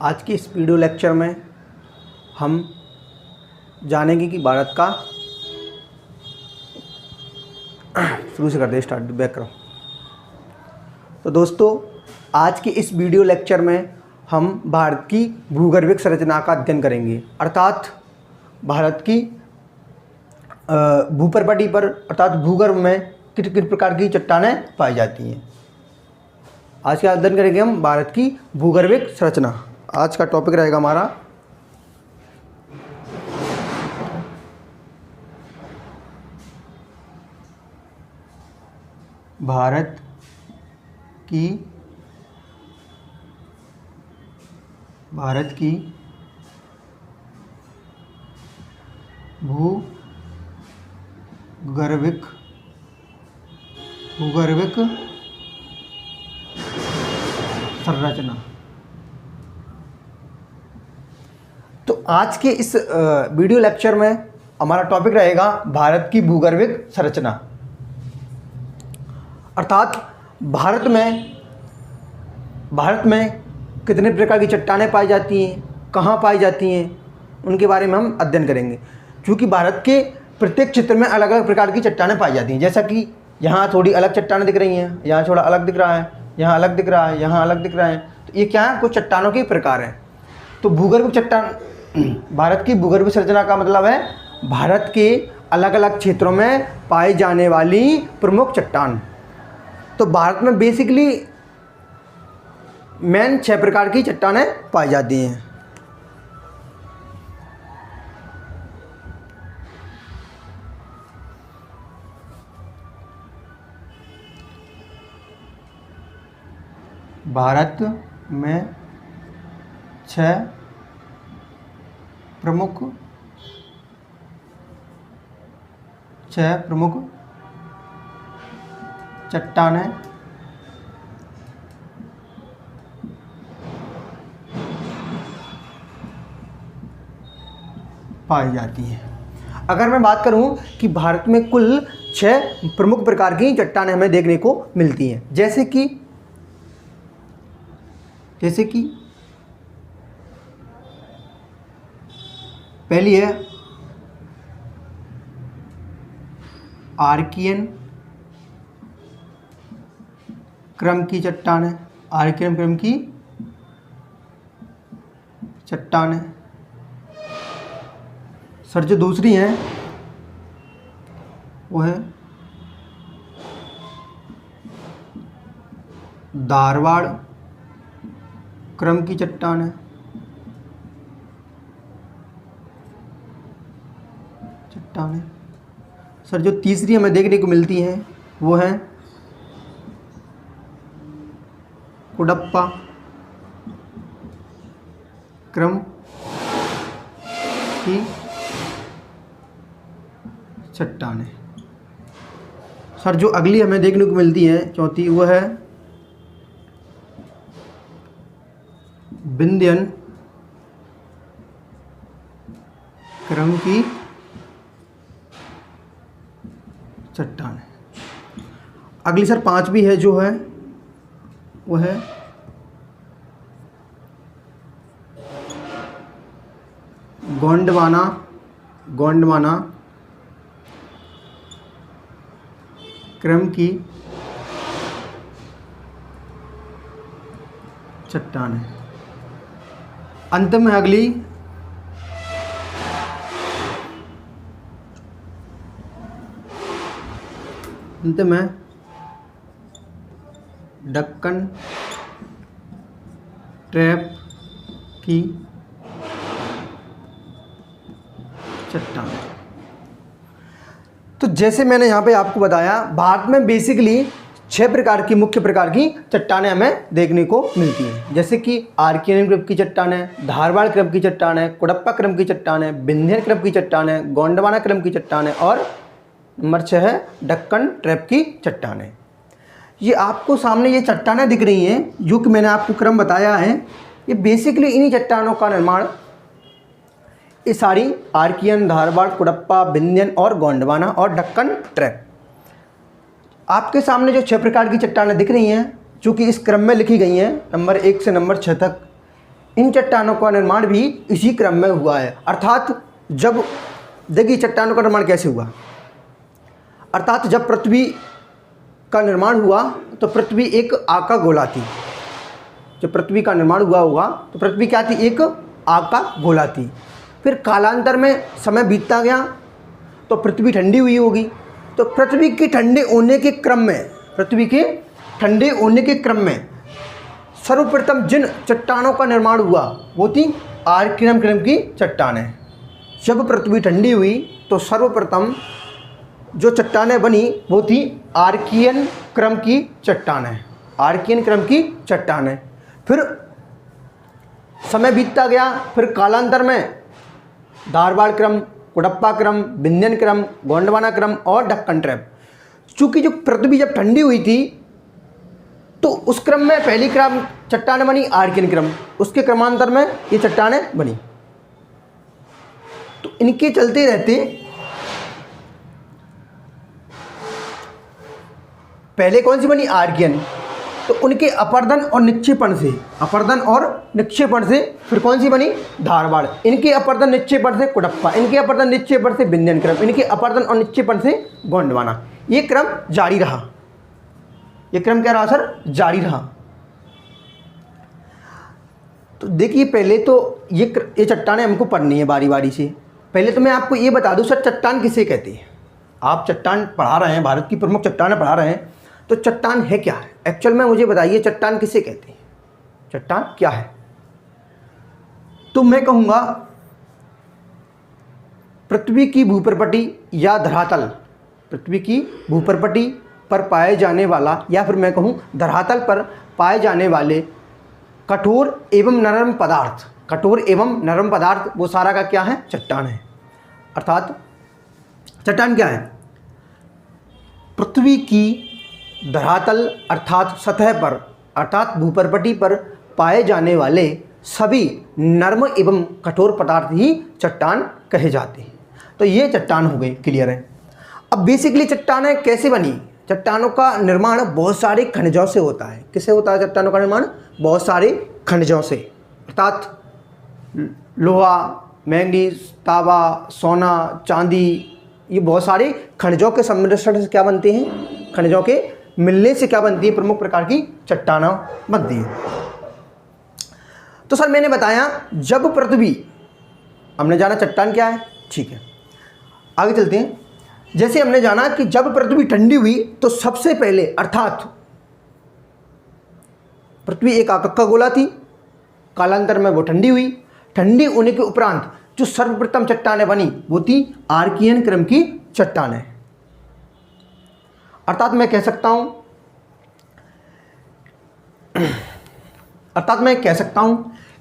आज की इस वीडियो लेक्चर में हम जानेंगे कि भारत का शुरू से कर दे स्टार्ट बैक करो। तो दोस्तों, आज की इस वीडियो लेक्चर में हम भारत की भूगर्भिक संरचना का अध्ययन करेंगे, अर्थात भारत की भूपर्पटी पर अर्थात भूगर्भ में किस किस प्रकार की चट्टानें पाई जाती हैं। आज का अध्ययन करेंगे हम भारत की भूगर्भिक संरचना। आज का टॉपिक रहेगा हमारा भारत की भूगर्भिक संरचना। तो आज के इस वीडियो लेक्चर में हमारा टॉपिक रहेगा भारत की भूगर्भिक संरचना, अर्थात भारत में कितने प्रकार की चट्टानें पाई जाती हैं, कहाँ पाई जाती हैं, उनके बारे में हम अध्ययन करेंगे। क्योंकि भारत के प्रत्येक क्षेत्र में अलग अलग प्रकार की चट्टानें पाई जाती हैं। जैसा कि यहाँ थोड़ी अलग चट्टानें दिख रही हैं, यहाँ थोड़ा अलग दिख रहा है, यहाँ अलग दिख रहा है, यहाँ अलग दिख रहा है। तो ये क्या है, कुछ चट्टानों के प्रकार हैं। तो भूगर्भिक चट्टान, भारत की भूगर्भिक संरचना का मतलब है भारत के अलग अलग क्षेत्रों में पाई जाने वाली प्रमुख चट्टान। तो भारत में बेसिकली मेन 6 प्रकार की चट्टानें पाई जाती हैं। भारत में 6 प्रमुख चट्टानें पाई जाती हैं। अगर मैं बात करूं कि भारत में कुल 6 प्रमुख प्रकार की चट्टानें हमें देखने को मिलती हैं, जैसे कि पहली है आर्कियन क्रम की चट्टानें। आर्कियन क्रम की चट्टानें। सर जो दूसरी है वो है धारवाड़ क्रम की चट्टानें। सर जो तीसरी हमें देखने को मिलती है वो है कुडप्पा क्रम की चट्टानें। सर जो अगली हमें देखने को मिलती है चौथी, वो है विंध्यन क्रम की चट्टानें। अगली सर 5वीं है जो है वो है गोंडवाना क्रम की चट्टानें। अंत में अगली डक्कन ट्रैप की चट्टान। तो जैसे मैंने यहाँ पे आपको बताया, भारत में बेसिकली 6 प्रकार की मुख्य प्रकार की चट्टानें हमें देखने को मिलती हैं, जैसे कि आर्कियन क्रम की चट्टानें, धारवाड़ क्रम की चट्टानें, कुडप्पा क्रम की चट्टानें, विंध्यन क्रम की चट्टानें, गोंडवाना क्रम की चट्टानें और नंबर 6 है डक्कन ट्रैप की चट्टानें। ये आपको सामने ये चट्टानें दिख रही हैं, जो कि मैंने आपको क्रम बताया है, ये बेसिकली इन्हीं चट्टानों का निर्माण ये सारी आर्कियन, धारवाड़, कुडप्पा, विंध्यन और गोंडवाना और डक्कन ट्रैप। आपके सामने जो 6 प्रकार की चट्टानें दिख रही हैं, जो कि इस क्रम में लिखी गई हैं नंबर 1 से नंबर 6 तक, इन चट्टानों का निर्माण भी इसी क्रम में हुआ है। अर्थात जब देखिए चट्टानों का निर्माण कैसे हुआ, अर्थात जब पृथ्वी का निर्माण हुआ तो पृथ्वी एक आग का गोला थी। जब पृथ्वी का निर्माण हुआ होगा तो पृथ्वी क्या थी, एक आग का गोला थी। फिर कालांतर में समय बीतता गया तो पृथ्वी ठंडी हुई होगी। तो पृथ्वी के ठंडे होने के क्रम में, पृथ्वी के ठंडे होने के क्रम में सर्वप्रथम जिन चट्टानों का निर्माण हुआ वो थी आर्कियन क्रम की चट्टानें। जब पृथ्वी ठंडी हुई तो सर्वप्रथम जो चट्टानें बनी वो थी आर्कियन क्रम की चट्टानें, आर्कियन क्रम की चट्टानें। फिर समय बीतता गया, फिर कालांतर में धारवाड़ क्रम, कुडप्पा क्रम, विंध्यन क्रम, गोंडवाना क्रम और दक्कन क्रम। चूँकि जो पृथ्वी जब ठंडी हुई थी तो उस क्रम में पहली क्रम चट्टानें बनी आर्कियन क्रम, उसके क्रमांतर में ये चट्टानें बनी। तो इनके चलते रहते पहले कौन सी बनी आर्कियन, तो उनके अपर्दन और निक्षेपण से, अपर्दन और निक्षेपण से फिर कौन सी बनी धारवाड़, इनके अपर्दन निक्षेपण से कुडप्पा, इनके अपर्दन निक्षेपण से विंध्यन क्रम, इनके अपर्दन और निक्षेपण से गोंडवाना। ये क्रम जारी रहा, ये क्रम क्या रहा सर, जारी रहा। तो देखिए पहले तो ये चट्टानें हमको पढ़नी है बारी बारी से। पहले तो मैं आपको ये बता दूं सर चट्टान किसे कहते हैं। आप चट्टान पढ़ा रहे हैं, भारत की प्रमुख चट्टानें पढ़ा रहे हैं, तो चट्टान है क्या है एक्चुअल में, मुझे बताइए चट्टान किसे कहते हैं, चट्टान क्या है। तो मैं कहूँगा पृथ्वी की भूप्रपटी या धरातल, पृथ्वी की भूप्रपटी पर पाए जाने वाला, या फिर मैं कहूँ धरातल पर पाए जाने वाले कठोर एवं नरम पदार्थ, कठोर एवं नरम पदार्थ वो सारा का क्या है, चट्टान है। अर्थात चट्टान क्या है, पृथ्वी की धरातल अर्थात सतह पर, अर्थात भूप्रपटी पर पाए जाने वाले सभी नर्म एवं कठोर पदार्थ ही चट्टान कहे जाते हैं। तो ये चट्टान हो गई, क्लियर है। अब बेसिकली चट्टानें कैसे बनी, चट्टानों का निर्माण बहुत सारे खनिजों से होता है। किससे होता है चट्टानों का निर्माण, बहुत सारे खनिजों से, अर्थात लोहा, मैंगनीज, तांबा, सोना, चांदी, ये बहुत सारे खनिजों के सम्मिश्रण से क्या बनते हैं, खनिजों के मिलने से क्या बनती है, प्रमुख प्रकार की चट्टानें बनती है। तो सर मैंने बताया जब पृथ्वी, हमने जाना चट्टान क्या है, ठीक है, आगे चलते हैं। जैसे हमने जाना कि जब पृथ्वी ठंडी हुई तो सबसे पहले, अर्थात पृथ्वी एक आग का गोला थी, कालांतर में वो ठंडी हुई, ठंडी होने के उपरांत जो सर्वप्रथम चट्टानें बनी वो थी आर्कियन क्रम की चट्टानें। अर्थात मैं कह सकता हूं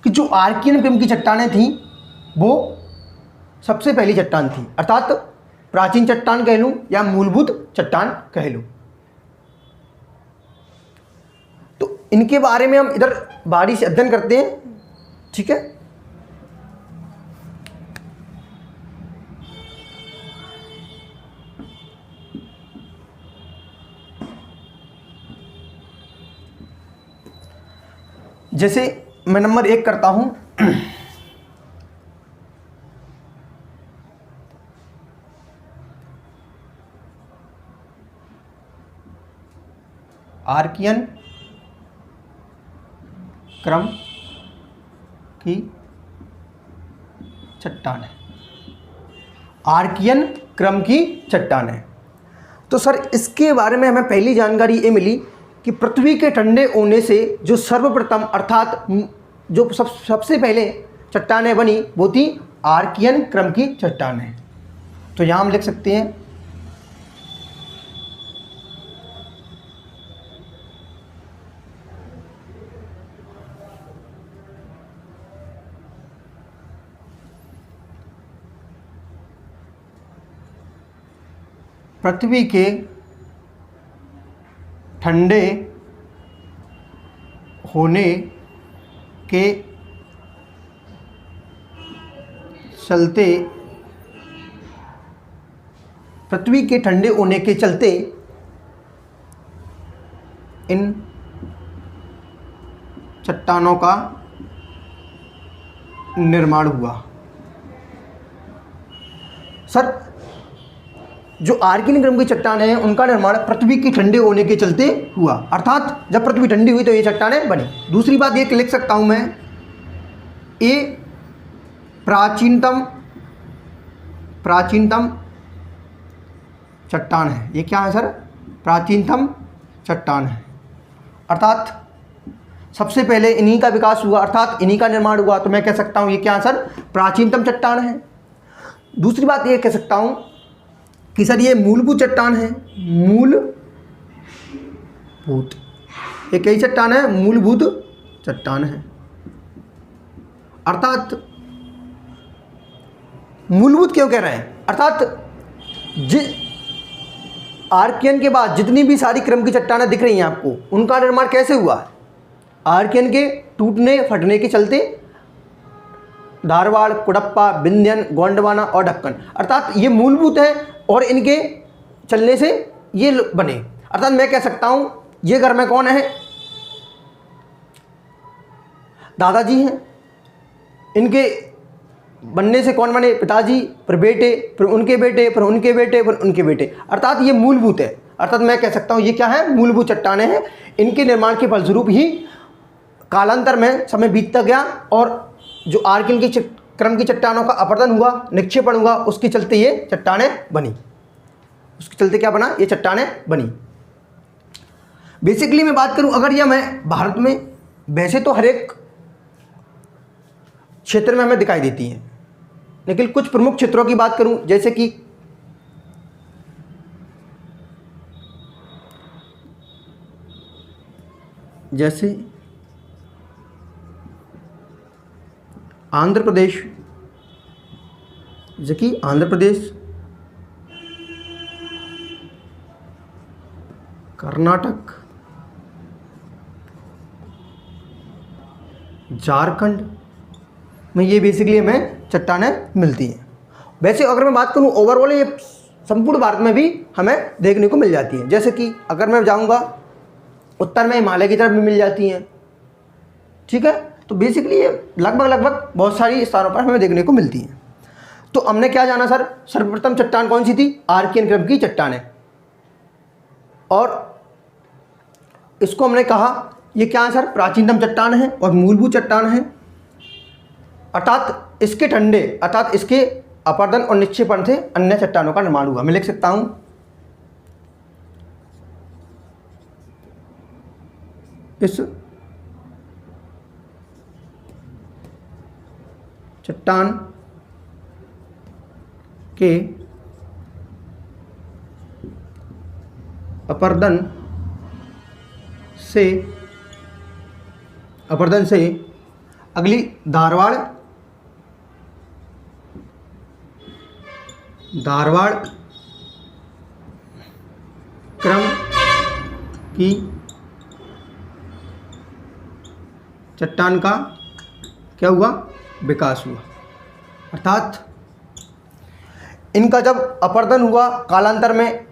कि जो आर्कियन क्रम की चट्टानें थीं वो सबसे पहली चट्टान थी, अर्थात प्राचीन चट्टान कह लूं या मूलभूत चट्टान कह लूं। तो इनके बारे में हम इधर बारी से अध्ययन करते हैं, ठीक है। जैसे मैं नंबर 1 करता हूं, आर्कियन क्रम की चट्टानें, आर्कियन क्रम की चट्टानें। तो सर इसके बारे में हमें पहली जानकारी ये मिली कि पृथ्वी के ठंडे होने से जो सर्वप्रथम, अर्थात जो सबसे पहले चट्टानें बनी वो थी आर्कियन क्रम की चट्टानें। तो यहाँ हम लिख सकते हैं पृथ्वी के ठंडे होने के चलते, पृथ्वी के ठंडे होने के चलते इन चट्टानों का निर्माण हुआ। सर जो आर्कियन क्रम की चट्टानें हैं उनका निर्माण पृथ्वी के ठंडे होने के चलते हुआ, अर्थात जब पृथ्वी ठंडी हुई तो ये चट्टानें बनी। दूसरी बात ये लिख सकता हूँ मैं, ये प्राचीनतम चट्टान है। ये क्या है सर? प्राचीनतम चट्टान है, अर्थात सबसे पहले इन्हीं का विकास हुआ, अर्थात इन्हीं का निर्माण हुआ, तो मैं कह सकता हूँ ये क्या है सर? प्राचीनतम चट्टान है। दूसरी बात ये कह सकता हूँ कि सर ये मूलभूत चट्टान है। मूलभूत, ये कई चट्टान है? मूलभूत चट्टान है, अर्थात मूलभूत क्यों कह रहे हैं? अर्थात आर्कियन के बाद जितनी भी सारी क्रम की चट्टानें दिख रही हैं आपको, उनका निर्माण कैसे हुआ? आर्कियन के टूटने फटने के चलते धारवाड़, कुडप्पा, विंध्यन, गोंडवाना और दक्कन, अर्थात ये मूलभूत है और इनके चलने से ये बने। अर्थात मैं कह सकता हूं ये घर में कौन है? दादाजी हैं, इनके बनने से कौन बने? पिताजी, फिर बेटे, फिर उनके बेटे, फिर उनके बेटे, फिर उनके बेटे, अर्थात ये मूलभूत है। अर्थात मैं कह सकता हूँ ये क्या है? मूलभूत चट्टानें हैं। इनके निर्माण के फलस्वरूप ही कालांतर में समय बीतता गया और जो आर्कियन की क्रम की चट्टानों का अपरदन हुआ, निक्षेपण हुआ, उसके चलते ये चट्टानें बनी। उसके चलते क्या बना? ये चट्टानें बनी। बेसिकली मैं बात करूं अगर यह मैं भारत में, वैसे तो हर एक क्षेत्र में हमें दिखाई देती हैं, लेकिन कुछ प्रमुख क्षेत्रों की बात करूं जैसे कि आंध्र प्रदेश, जैसे कि आंध्र प्रदेश, कर्नाटक, झारखंड में ये बेसिकली हमें चट्टानें मिलती हैं। वैसे अगर मैं बात करूं ओवरऑल, ये संपूर्ण भारत में भी हमें देखने को मिल जाती हैं। जैसे कि अगर मैं जाऊंगा उत्तर में हिमालय की तरफ भी मिल जाती हैं, ठीक है। तो बेसिकली ये लगभग बहुत सारी स्थानों पर हमें देखने को मिलती हैं। तो हमने क्या जाना सर? सर्वप्रथम चट्टान कौन सी थी? आर्कियन क्रम की चट्टानें, और इसको हमने कहा ये क्या है सर? प्राचीनतम चट्टान है और मूलभूत चट्टान है, अर्थात इसके ठंडे, अर्थात इसके अपरदन और निक्षेपण से अन्य चट्टानों का निर्माण हुआ। मैं लिख सकता हूं इस चट्टान के अपरदन से अगली धारवाड़ क्रम की चट्टान का क्या हुआ? विकास हुआ, अर्थात इनका जब अपरदन हुआ कालांतर में,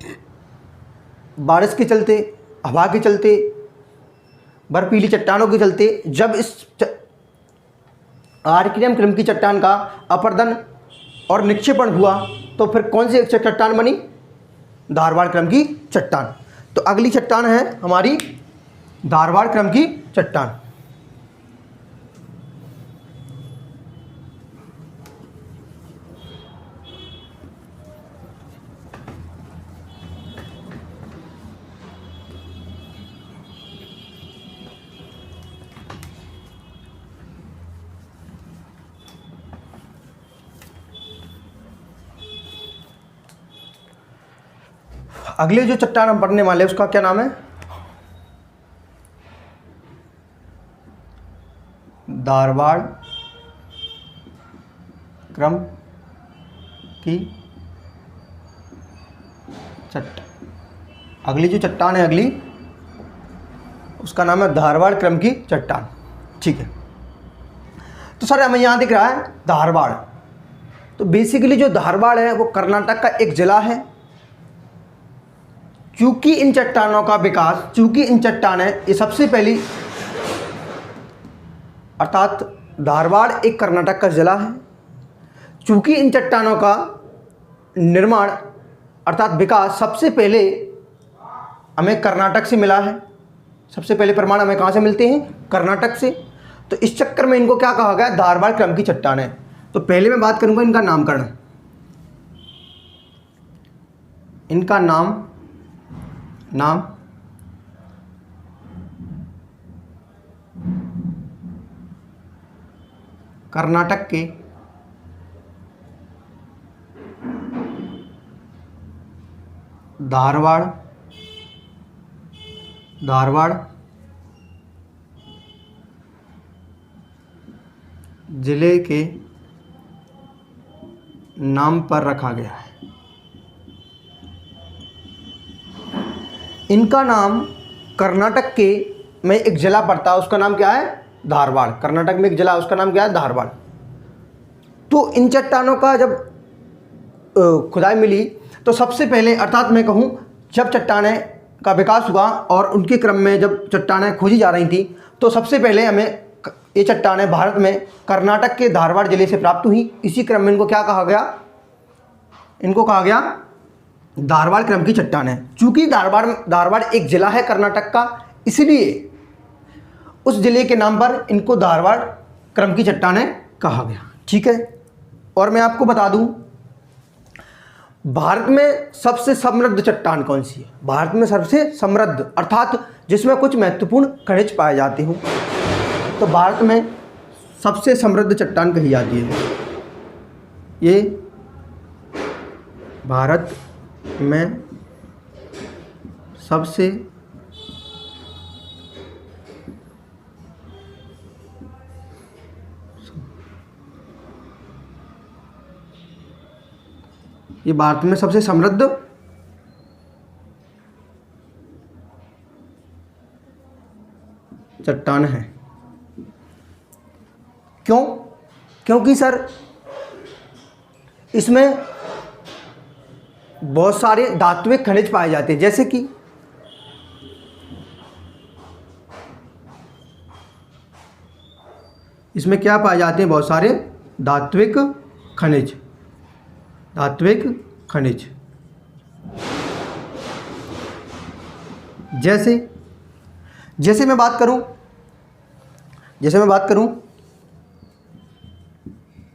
बारिश के चलते, हवा के चलते, बर्फीली चट्टानों के चलते, जब इस आर्कियन क्रम की चट्टान का अपरदन और निक्षेपण हुआ तो फिर कौन सी चट्टान बनी? धारवाड़ क्रम की चट्टान। तो अगली चट्टान है हमारी धारवाड़ क्रम की चट्टान। अगले जो चट्टान हम पढ़ने वाले उसका क्या नाम है? धारवाड़ क्रम की चट्टान। अगली जो चट्टान है अगली, उसका नाम है धारवाड़ क्रम की चट्टान, ठीक है। तो सर हमें यहाँ दिख रहा है धारवाड़। तो बेसिकली जो धारवाड़ है वो कर्नाटक का एक जिला है। चूंकि इन चट्टानों का विकास, चूंकि इन चट्टानें ये सबसे पहली, अर्थात धारवाड़ एक कर्नाटक का जिला है। चूँकि इन चट्टानों का निर्माण अर्थात विकास सबसे पहले हमें कर्नाटक से मिला है, सबसे पहले प्रमाण हमें कहाँ से मिलते हैं? कर्नाटक से। तो इस चक्कर में इनको क्या कहा गया? धारवाड़ क्रम की चट्टानें। तो पहले मैं बात करूँगा इनका नामकरण। इनका नाम कर्नाटक के धारवाड़ जिले के नाम पर रखा गया है। इनका नाम कर्नाटक के में एक जिला पड़ता है, उसका नाम क्या है? धारवाड़। कर्नाटक में एक जिला, उसका नाम क्या है? धारवाड़। तो इन चट्टानों का जब खुदाई मिली तो सबसे पहले अर्थात मैं कहूँ जब चट्टानें का विकास हुआ और उनके क्रम में जब चट्टानें खोजी जा रही थी तो सबसे पहले हमें ये चट्टानें भारत में कर्नाटक के धारवाड़ जिले से प्राप्त हुई। इसी क्रम में इनको क्या कहा गया? इनको कहा गया धारवाड़ क्रम की चट्टानें। चूँकि धारवाड़ एक ज़िला है कर्नाटक का, इसलिए उस ज़िले के नाम पर इनको धारवाड़ क्रम की चट्टानें कहा गया। ठीक है। और मैं आपको बता दूं भारत में सबसे समृद्ध चट्टान कौन सी है? भारत में सबसे समृद्ध अर्थात जिसमें कुछ महत्वपूर्ण खनिज पाए जाते हों, तो भारत में सबसे समृद्ध चट्टान कही जाती है ये भारत में सबसे समृद्ध चट्टान है। क्यों? क्योंकि सर इसमें बहुत सारे धात्विक खनिज पाए जाते हैं, जैसे कि इसमें क्या पाए जाते हैं? बहुत सारे धात्विक खनिज जैसे मैं बात करूं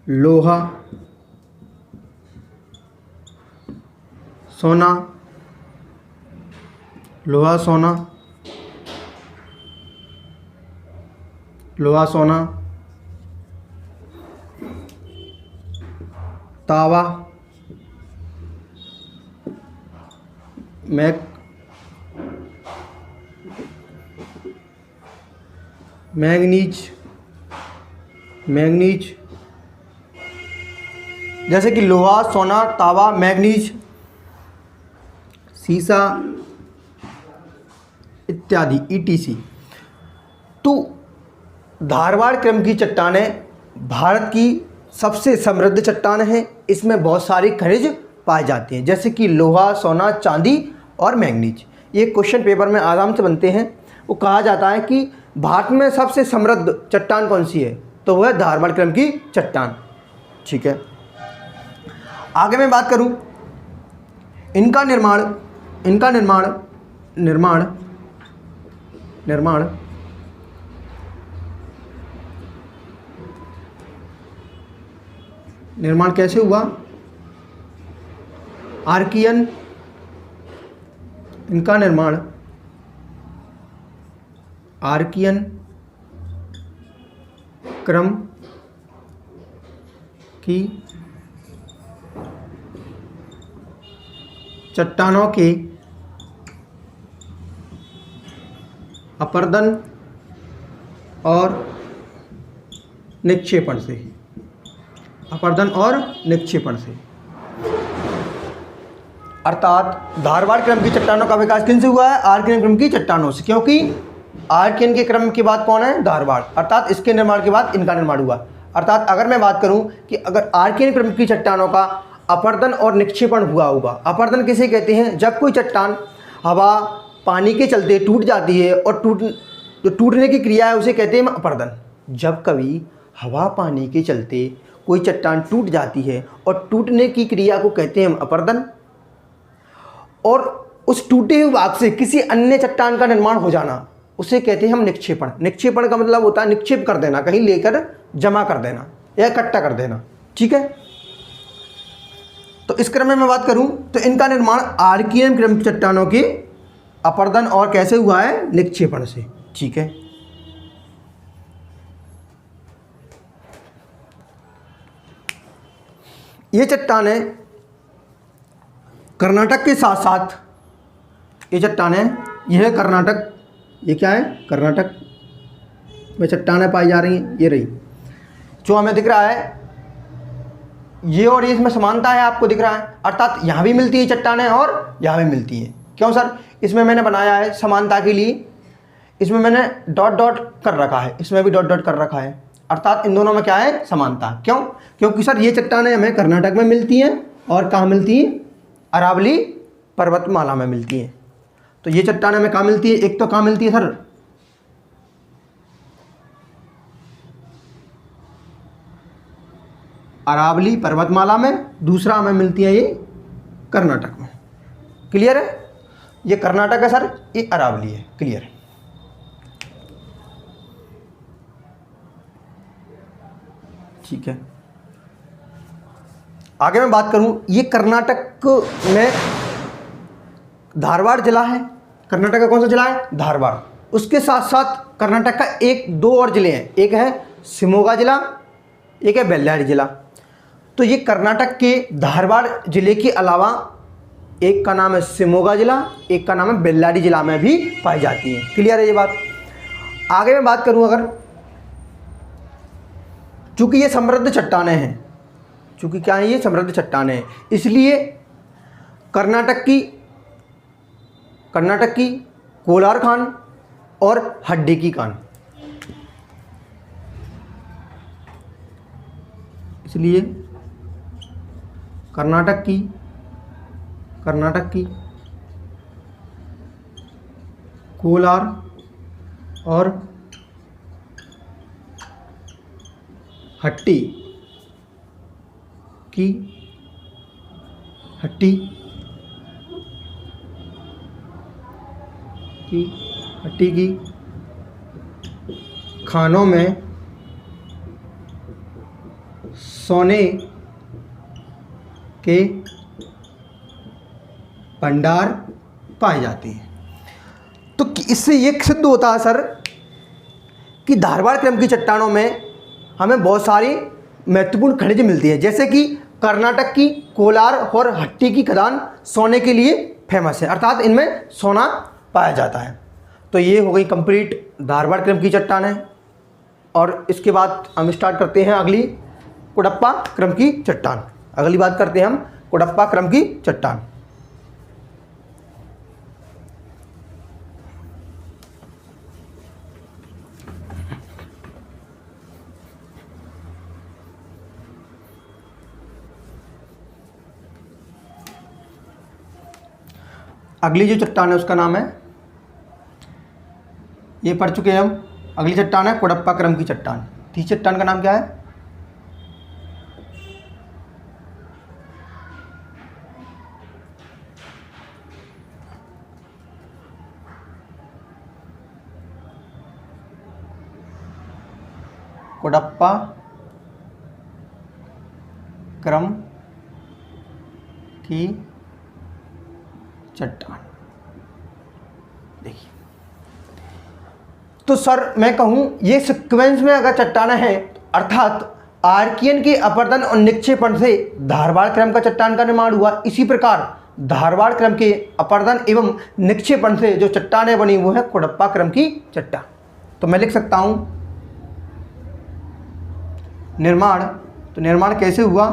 लोहा, सोना, तावा, मैंगनीज जैसे कि लोहा, सोना, तावा, मैंगनीज, सीसा इत्यादि ETC। तो धारवाड़ क्रम की चट्टानें भारत की सबसे समृद्ध चट्टान है। इसमें बहुत सारी खनिज पाए जाते हैं, जैसे कि लोहा, सोना, चांदी और मैंगनीज। ये क्वेश्चन पेपर में आराम से बनते हैं। वो कहा जाता है कि भारत में सबसे समृद्ध चट्टान कौन सी है, तो वह धारवाड़ क्रम की चट्टान। ठीक है। आगे मैं बात करूं इनका निर्माण कैसे हुआ? आर्कियन इनका निर्माण आर्कियन क्रम की चट्टानों के अपरदन और निक्षेपण से अर्थात धारवाड़ क्रम की चट्टानों का विकास किन से हुआ है? आर्कियन क्रम की चट्टानों से। क्योंकि आर्कियन के क्रम के बाद कौन है? धारवाड़। अर्थात इसके निर्माण के बाद इनका निर्माण हुआ। अर्थात अगर मैं बात करूं कि अगर आर्कियन क्रम की चट्टानों का अपरदन और निक्षेपण हुआ होगा। अपरदन किसे कहते हैं? जब कोई चट्टान हवा पानी के चलते टूट जाती है और जो टूटने की क्रिया है उसे कहते हैं अपरदन। जब कभी हवा पानी के चलते कोई चट्टान टूट जाती है और टूटने की क्रिया को कहते हैं हम अपरदन, और उस टूटे हुए भाग से किसी अन्य चट्टान का निर्माण हो जाना उसे कहते हैं हम निक्षेपण। निक्षेपण का मतलब होता है निक्षेप कर देना, कहीं लेकर जमा कर देना या इकट्ठा कर देना। ठीक है, तो इस क्रम में मैं बात करूं तो इनका निर्माण आर्कियन क्रम की चट्टानों के अपरदन और कैसे हुआ है, निक्षेपण से। ठीक है, ये चट्टानें कर्नाटक के साथ साथ, ये चट्टानें, यह है कर्नाटक, ये क्या है, कर्नाटक में चट्टानें पाई जा रही हैं। ये रही जो हमें दिख रहा है, ये और ये इसमें समानता है, आपको दिख रहा है, अर्थात यहाँ भी मिलती है चट्टानें और यहाँ भी मिलती है। क्यों सर, इसमें मैंने बनाया है समानता के लिए, इसमें मैंने डॉट डॉट कर रखा है, इसमें भी डॉट डॉट कर रखा है, अर्थात इन दोनों में क्या है, समानता। क्यों, क्योंकि सर ये चट्टानें हमें कर्नाटक में मिलती हैं और कहाँ मिलती हैं, अरावली पर्वतमाला में मिलती हैं। तो ये चट्टानें हमें कहाँ मिलती है, एक तो कहाँ मिलती है सर, अरावली पर्वतमाला में, दूसरा हमें मिलती है ये कर्नाटक में। क्लियर है, ये कर्नाटक है सर, ये अरावली है। क्लियर है, ठीक है। आगे मैं बात करूं, ये कर्नाटक में धारवाड़ जिला है, कर्नाटक का कौन सा जिला है, धारवाड़। उसके साथ साथ कर्नाटक का दो और जिले हैं, एक है शिमोगा जिला, एक है बेल्लारी जिला। तो ये कर्नाटक के धारवाड़ जिले के अलावा एक का नाम है शिमोगा जिला, एक का नाम है बेल्लारी जिला में भी पाई जाती है। क्लियर है ये बात। आगे मैं बात करूं, अगर चूंकि ये समृद्ध चट्टानें हैं, चूंकि क्या है, ये समृद्ध चट्टानें हैं, इसलिए कर्नाटक की कोलार खान और हड्डी की खान, इसलिए कर्नाटक की कोलार और हट्टी की खानों में सोने के भंडार पाए जाते हैं। तो इससे ये सिद्ध होता है सर कि धारवाड़ क्रम की चट्टानों में हमें बहुत सारी महत्वपूर्ण खनिज मिलती है, जैसे कि कर्नाटक की कोलार और हट्टी की खदान सोने के लिए फेमस है, अर्थात इनमें सोना पाया जाता है। तो ये हो गई कंप्लीट धारवाड़ क्रम की चट्टानें। और इसके बाद हम स्टार्ट करते हैं अगली कुडप्पा क्रम की चट्टान। अगली बात करते हैं हम कुडप्पा क्रम की चट्टान। अगली जो चट्टान है उसका नाम है, ये पढ़ चुके हैं हम, अगली चट्टान है कुडप्पा क्रम की चट्टान। तीसरी चट्टान का नाम क्या है, कुडप्पा क्रम की चट्टान। देखिए, तो सर मैं कहूं ये सीक्वेंस में अगर चट्टानें हैं, अर्थात आर्कियन के अपरदन और निक्षेपण से धारवाड़ क्रम का चट्टान का निर्माण हुआ, इसी प्रकार धारवाड़ क्रम के अपरदन एवं निक्षेपण से जो चट्टानें बनी वो है कुडप्पा क्रम की चट्टान। तो मैं लिख सकता हूं निर्माण। तो निर्माण कैसे हुआ,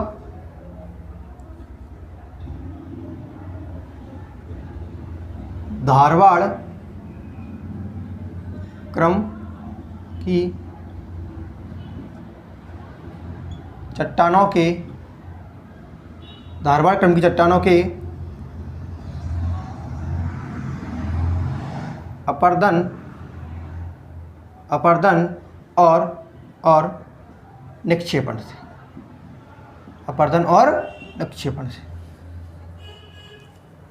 धारवाड़ क्रम की चट्टानों के, धारवाड़ क्रम की चट्टानों के अपरदन और निक्षेपण से, अपरदन और निक्षेपण से,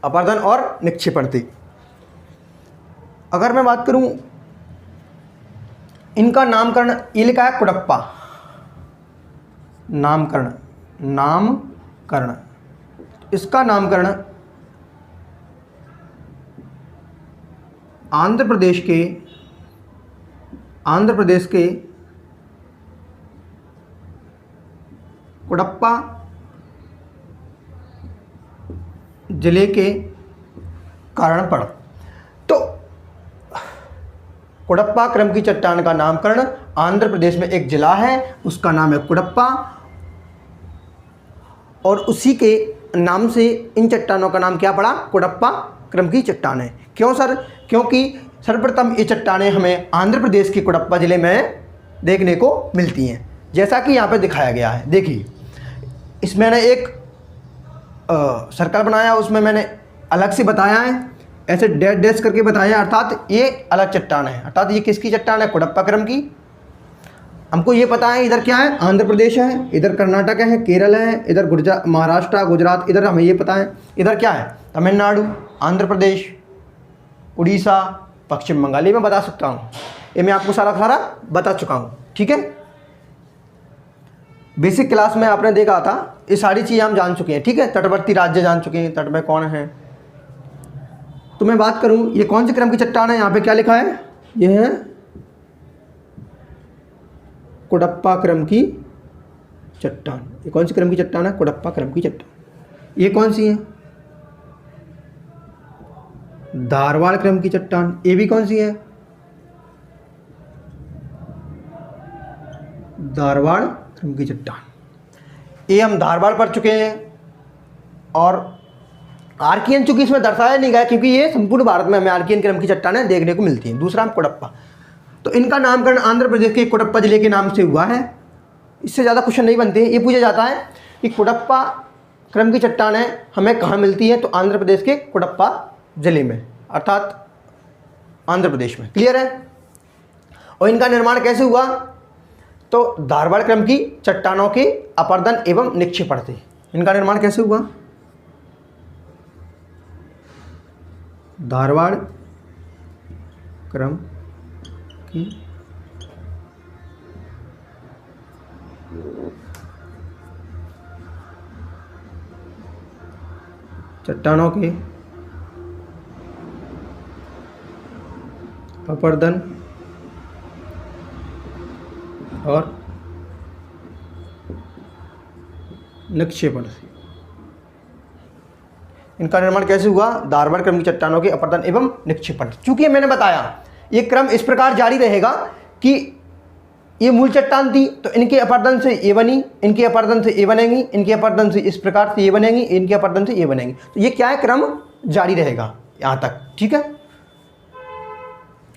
अपरदन और निक्षेपण से। अगर मैं बात करूं इनका नामकरण, ये लिखा है कुडप्पा, नामकरण, नामकरण, इसका नामकरण आंध्र प्रदेश के कुडप्पा जिले के कारण पड़ा। तो कुडप्पा क्रम की चट्टान का नामकरण आंध्र प्रदेश में एक जिला है, उसका नाम है कुडप्पा, और उसी के नाम से इन चट्टानों का नाम क्या पड़ा, कुडप्पा क्रम की चट्टानें। क्यों सर? क्योंकि सर्वप्रथम ये चट्टानें हमें आंध्र प्रदेश के कुडप्पा जिले में देखने को मिलती हैं, जैसा कि यहाँ पे दिखाया गया है। देखिए, इसमें मैंने एक सर्कल बनाया, उसमें मैंने अलग से बताया है, ऐसे डैश डैश करके बताया, अर्थात ये अलग चट्टान है, अर्थात ये किसकी चट्टान है, कुडप्पा क्रम की। हमको ये पता है इधर क्या है, आंध्र प्रदेश है, इधर कर्नाटक है, केरल है, इधर महाराष्ट्र, गुजरात, इधर हमें ये पता है, इधर क्या है, तमिलनाडु, आंध्र प्रदेश, उड़ीसा, पश्चिम बंगाल, ये मैं बता सकता हूँ, ये मैं आपको सारा सारा बता चुका हूँ। ठीक है, बेसिक क्लास में आपने देखा था, ये सारी चीज़ें हम जान चुके हैं। ठीक है, तटवर्ती राज्य जान चुके हैं, तट में कौन है। तो मैं बात करूँ ये कौन से क्रम की चट्टान है, यहाँ पे क्या लिखा है, ये है कुडप्पा क्रम की चट्टान। ये कौन सी क्रम की चट्टान है, कुडप्पा क्रम की चट्टान। ये कौन सी है, धारवाड़ क्रम की चट्टान। ये भी कौन सी है, धारवाड़ क्रम की चट्टान। ये हम धारवाड़ पढ़ चुके हैं, और आर्कियन चूंकि इसमें दर्शाया नहीं गया, क्योंकि ये संपूर्ण भारत में हमें आर्कियन क्रम की चट्टानें देखने को मिलती हैं। दूसरा हम कुडप्पा, तो इनका नामकरण आंध्र प्रदेश के कुडप्पा जिले के नाम से हुआ है। इससे ज़्यादा क्वेश्चन नहीं बनते हैं। ये पूछा जाता है कि कुडप्पा क्रम की चट्टानें हमें कहाँ मिलती है, तो आंध्र प्रदेश के कुडप्पा जिले में, अर्थात आंध्र प्रदेश में। क्लियर है। और इनका निर्माण कैसे हुआ, तो धारवाड़ क्रम की चट्टानों के अपरदन एवं निक्षेपण से इनका निर्माण कैसे हुआ, धारवाड़ क्रम की चट्टानों के अपरदन और निक्षेपण से इनका निर्माण कैसे हुआ, धारवाड़ क्रम की चट्टानों के अपरदन एवं निक्षेपण। चूंकि मैंने बताया ये क्रम इस प्रकार जारी रहेगा कि ये मूल चट्टान थी, तो इनके अपरदन से ये बनी, इनके अपरदन से ये बनेंगी, इनके अपरदन से इस प्रकार से ये बनेंगी, इनके अपरदन से ये बनेंगी। तो ये क्या है, क्रम जारी रहेगा यहाँ तक। ठीक है,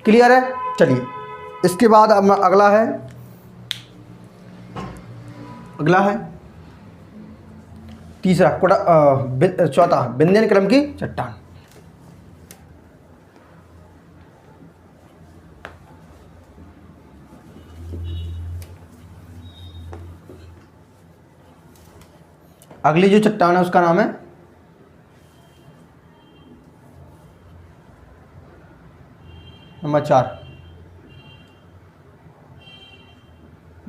क्लियर है। चलिए, इसके बाद अब अगला है तीसरा चौथा विंध्यन क्रम की चट्टान। अगली जो चट्टान है उसका नाम है नंबर 4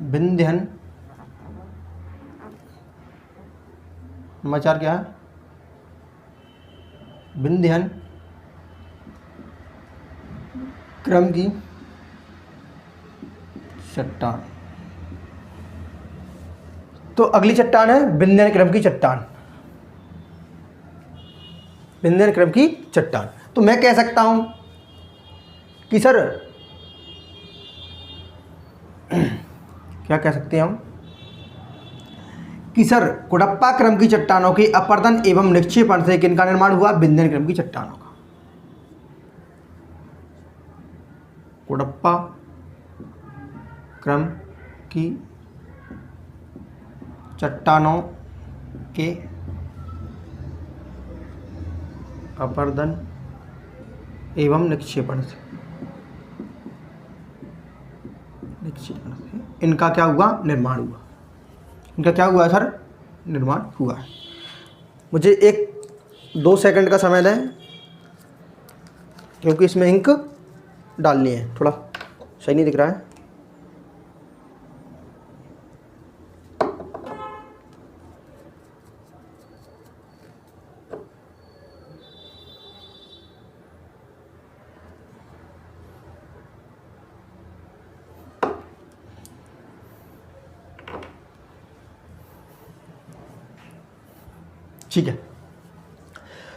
विंध्यन। नंबर 4 क्या है, विंध्यन क्रम की चट्टान। तो अगली चट्टान है विंध्यन क्रम की चट्टान, विंध्यन क्रम की चट्टान। तो मैं कह सकता हूं कि सर क्या कह सकते हैं हम कि सर कुडप्पा क्रम की चट्टानों के अपरदन एवं निक्षेपण से किनका निर्माण हुआ, विंध्यन क्रम की चट्टानों का। कुडप्पा क्रम की चट्टानों के अपरदन एवं निक्षेपण से इनका क्या हुआ, निर्माण हुआ। इनका क्या हुआ है सर, निर्माण हुआ है। मुझे 1-2 सेकंड का समय दें, क्योंकि इसमें इंक डालनी है, थोड़ा सही नहीं दिख रहा है। ठीक है,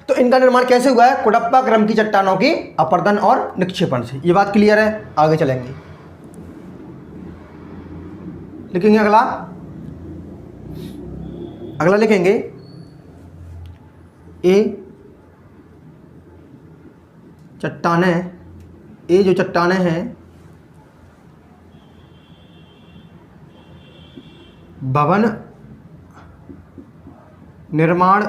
तो इनका निर्माण कैसे हुआ है, कुडप्पा क्रम की चट्टानों की अपर्दन और निक्षेपण से। ये बात क्लियर है, आगे चलेंगे। लिखेंगे अगला, अगला लिखेंगे ए चट्टानें, ये जो चट्टानें हैं भवन निर्माण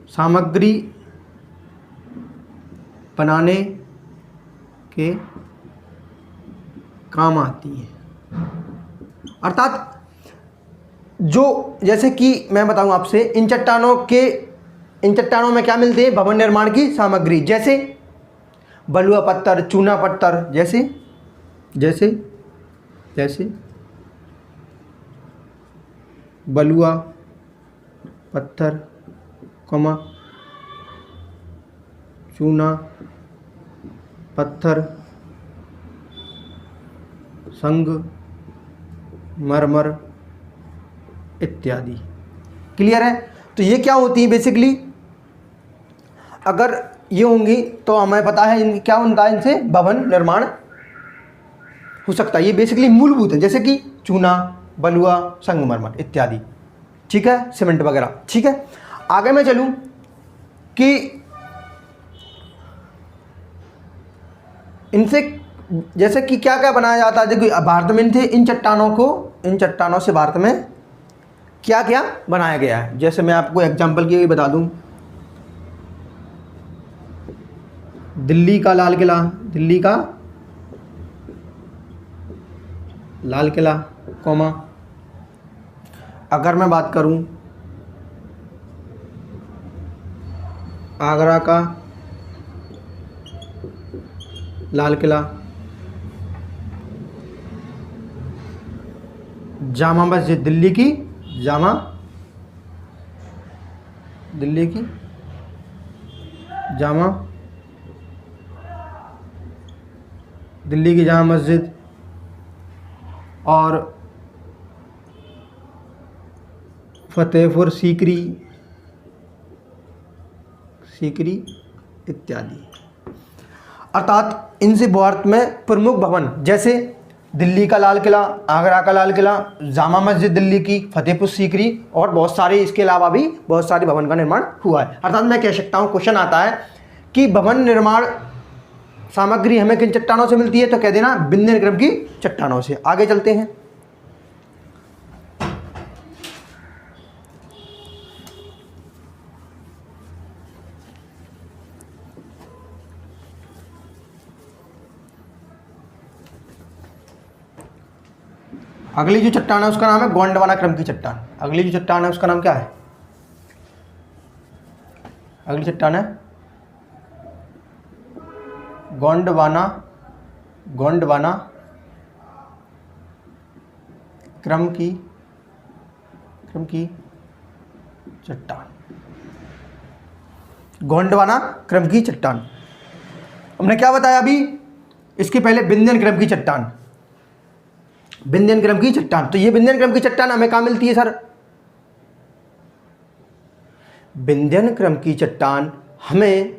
सामग्री बनाने के काम आती है। अर्थात जो, जैसे कि मैं बताऊं आपसे, इन चट्टानों में क्या मिलते हैं, भवन निर्माण की सामग्री, जैसे बलुआ पत्थर, चूना पत्थर, जैसे जैसे जैसे बलुआ पत्थर, चूना पत्थर, संगमरमर इत्यादि। क्लियर है? तो ये क्या होती है बेसिकली, अगर ये होंगी तो हमें पता है इनकी क्या होता है, इनसे भवन निर्माण हो सकता है। ये बेसिकली मूलभूत है, जैसे कि चूना, बलुआ, संगमरमर इत्यादि। ठीक है, सीमेंट वगैरह। ठीक है, आगे मैं चलूं कि इनसे जैसे कि क्या क्या बनाया जाता है। देखिए भारत में थे, इन चट्टानों से भारत में क्या क्या बनाया गया है। जैसे मैं आपको एग्जांपल के लिए बता दूं, दिल्ली का लाल किला, दिल्ली का लाल किला, अगर मैं बात करूं आगरा का लाल किला, जामा मस्जिद, दिल्ली की जामा मस्जिद, और फतेहपुर सीकरी इत्यादि। अर्थात इनसे भारत में प्रमुख भवन, जैसे दिल्ली का लाल किला, आगरा का लाल किला, जामा मस्जिद दिल्ली की, फतेहपुर सीकरी, और बहुत सारे, इसके अलावा भी बहुत सारे भवन का निर्माण हुआ है। अर्थात मैं कह सकता हूँ, क्वेश्चन आता है कि भवन निर्माण सामग्री हमें किन चट्टानों से मिलती है, तो कह देना विंध्य क्रम की चट्टानों से। आगे चलते हैं। अगली जो चट्टान है उसका नाम है गोंडवाना क्रम की चट्टान। अगली जो चट्टान है उसका नाम क्या है, अगली चट्टान है गोंडवाना क्रम की चट्टान, गोंडवाना क्रम की चट्टान। हमने क्या बताया अभी, इसके पहले विंध्यन क्रम की चट्टान, विंध्यन क्रम की चट्टान। तो ये विंध्यन क्रम की चट्टान हमें कहाँ मिलती है सर, विंध्यन क्रम की चट्टान हमें,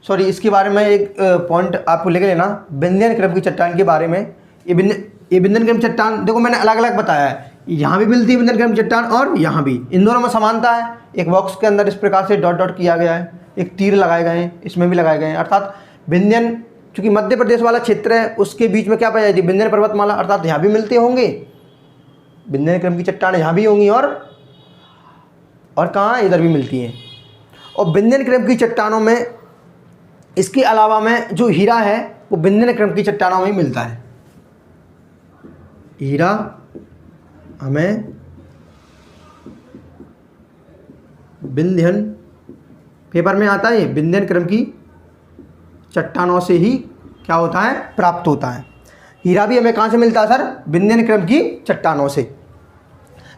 सॉरी इसके बारे में एक पॉइंट आपको लेके लेना, विंध्यन क्रम की चट्टान के बारे में। ये विंध्यन क्रम चट्टान देखो मैंने अलग अलग बताया है, यहाँ भी मिलती है विंध्यन क्रम चट्टान और यहाँ भी, इन दोनों में समानता है। एक बॉक्स के अंदर इस प्रकार से डॉट डॉट किया गया है, एक तीर लगाए गए हैं, इसमें भी लगाए गए हैं। अर्थात विंध्यन, चूँकि मध्य प्रदेश वाला क्षेत्र है, उसके बीच में क्या पाई जाती है, विंध्यन पर्वतमाला, अर्थात यहाँ भी मिलते होंगे विंध्यन क्रम की चट्टान, यहाँ भी होंगी और कहाँ, इधर भी मिलती हैं। और विंध्यन क्रम की चट्टानों में इसके अलावा में जो हीरा है वो विंध्यन क्रम की चट्टानों में मिलता है। हीरा हमें विंध्यन, पेपर में आता है, विंध्यन क्रम की चट्टानों से ही क्या होता है, प्राप्त होता है। हीरा भी हमें कहाँ से मिलता है सर? विंध्यन क्रम की चट्टानों से।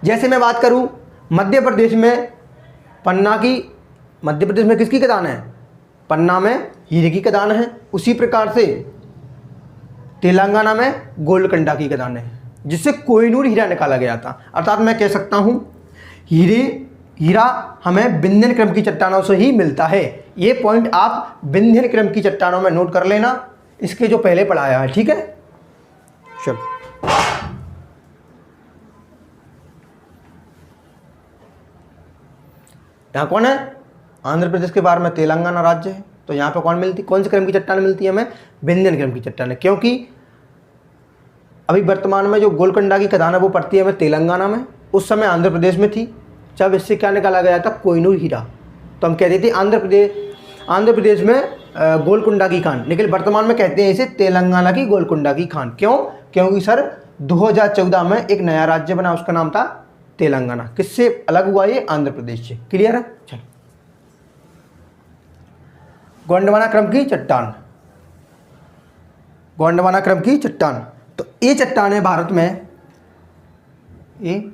जैसे मैं बात करूँ मध्य प्रदेश में पन्ना की, मध्य प्रदेश में किसकी खदान है? पन्ना में हीरे की खदान है। उसी प्रकार से तेलंगाना में गोलकंडा की खदान है, जिससे कोहिनूर हीरा निकाला गया था। अर्थात मैं कह सकता हूँ हीरा हमें विंध्यन क्रम की चट्टानों से ही मिलता है। ये पॉइंट आप विंध्यन क्रम की चट्टानों में नोट कर लेना, इसके जो पहले पढ़ाया है, ठीक है। चलो यहाँ कौन है? आंध्र प्रदेश के बारे में तेलंगाना राज्य है, तो यहाँ पे कौन से क्रम की चट्टान मिलती है हमें? विंध्यन क्रम की चट्टान। क्योंकि अभी वर्तमान में जो गोलकंडा की खदान है वो पड़ती है हमें तेलंगाना में, उस समय आंध्र प्रदेश में थी, जब इससे क्या निकाला गया था? कोहिनूर हीरा। तो हम कहते थे आंध्र प्रदेश में गोलकुंडा की खान, लेकिन वर्तमान में कहते हैं इसे तेलंगाना की गोलकुंडा की खान। क्यों? क्योंकि सर 2014 में एक नया राज्य बना, उसका नाम था तेलंगाना। किससे अलग हुआ ये? आंध्र प्रदेश से। क्लियर है? चलो गोंडवाना क्रम की चट्टान, गोंडवाना क्रम की चट्टान, तो ये चट्टान है भारत में, ये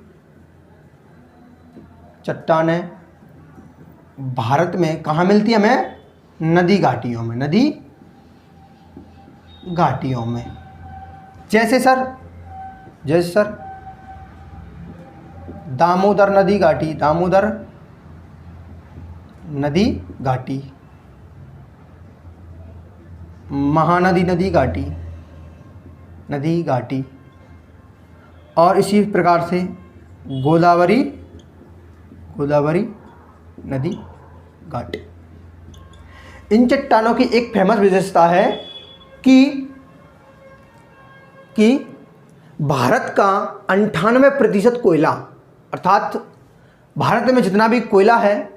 चट्टान है भारत में कहाँ मिलती है हमें? नदी घाटियों में, नदी घाटियों में। जैसे सर दामोदर नदी घाटी, दामोदर नदी घाटी, महानदी नदी घाटी, नदी घाटी, और इसी प्रकार से गोदावरी नदी घाटी। इन चट्टानों की एक फेमस विशेषता है कि भारत का 98% कोयला, अर्थात भारत में जितना भी कोयला है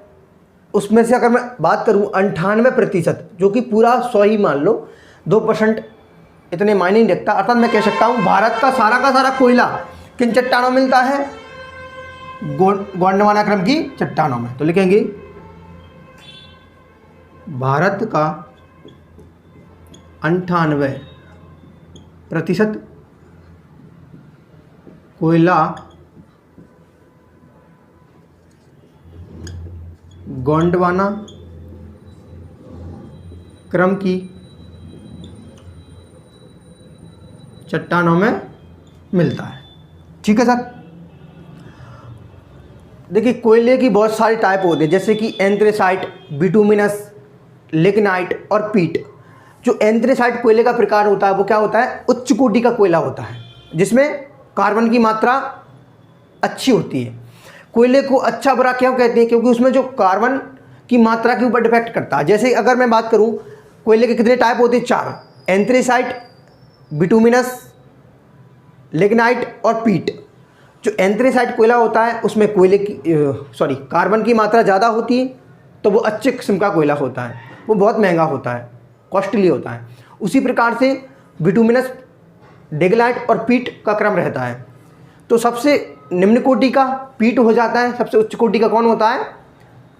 उसमें से अगर मैं बात करूं 98%, जो कि पूरा 100 ही मान लो, 2% इतने मायने नहीं रखता। अर्थात मैं कह सकता हूं भारत का सारा कोयला किन चट्टानों में मिलता है? गोंडवाना क्रम की चट्टानों में। तो लिखेंगे भारत का 98% कोयला गोंडवाना क्रम की चट्टानों में मिलता है। ठीक है सर। देखिए कोयले की बहुत सारी टाइप होते हैं, जैसे कि एंथ्रेसाइट, बिटुमिनस, लिग्नाइट और पीट। जो एंथ्रेसाइट कोयले का प्रकार होता है वो क्या होता है? उच्च कोटि का कोयला होता है, जिसमें कार्बन की मात्रा अच्छी होती है। कोयले को अच्छा बुरा क्यों कहते हैं? क्योंकि उसमें जो कार्बन की मात्रा के ऊपर डिपेक्ट करता है। जैसे अगर मैं बात करूं कोयले के कितने टाइप होते हैं? 4, एंथ्रेसाइट, बिटुमिनस, लिग्नाइट और पीट। जो एंथ्रेसाइट कोयला होता है उसमें कार्बन की मात्रा ज़्यादा होती है, तो वो अच्छे किस्म का कोयला होता है, वो बहुत महंगा होता है, कॉस्टली होता है। उसी प्रकार से बिटुमिनस, लिग्नाइट और पीट का क्रम रहता है। तो सबसे निम्न कोटि का पीट हो जाता है, सबसे उच्च कोटि का कौन होता है?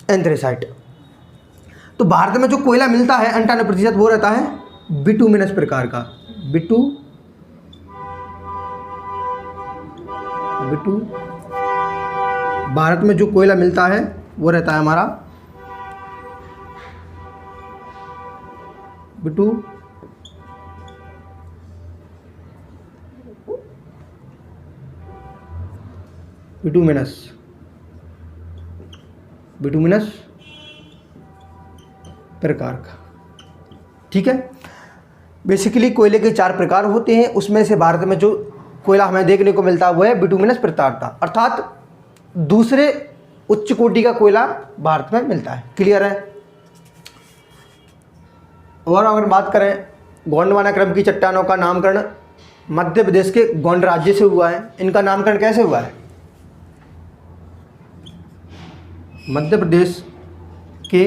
एंथ्रेसाइट। तो भारत में जो कोयला मिलता है 98% वो रहता है बिटुमिनस प्रकार का। भारत में जो कोयला मिलता है वो रहता है हमारा बिटुमिनस प्रकार का। ठीक है। बेसिकली कोयले के 4 प्रकार होते हैं, उसमें से भारत में जो कोयला हमें देखने को मिलता है वो है बिटुमिनस प्रकार का, अर्थात दूसरे उच्च कोटि का कोयला भारत में मिलता है। क्लियर है? और अगर बात करें गोंडवाना क्रम की चट्टानों का नामकरण मध्य प्रदेश के गोंड राज्य से हुआ है। इनका नामकरण कैसे हुआ है? मध्य प्रदेश के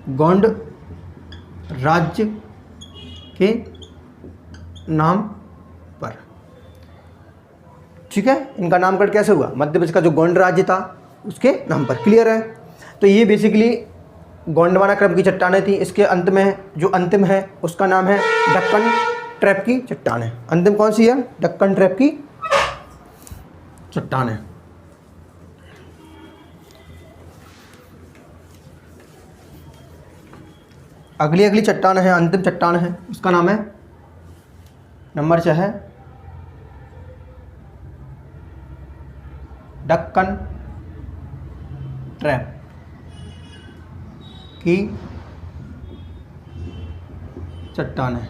गोंड राज्य के नाम पर। ठीक है, इनका नामकरण कैसे हुआ? मध्य प्रदेश का जो गोंड राज्य था उसके नाम पर। क्लियर है? तो ये बेसिकली गोंडवाना क्रम की चट्टानें थी। इसके अंत में जो अंतिम है उसका नाम है दक्कन ट्रैप की चट्टानें। अंतिम कौन सी है? दक्कन ट्रैप की चट्टानें। अगली चट्टान है, अंतिम चट्टान है, उसका नाम है नंबर 6 है दक्कन ट्रैप की चट्टान है।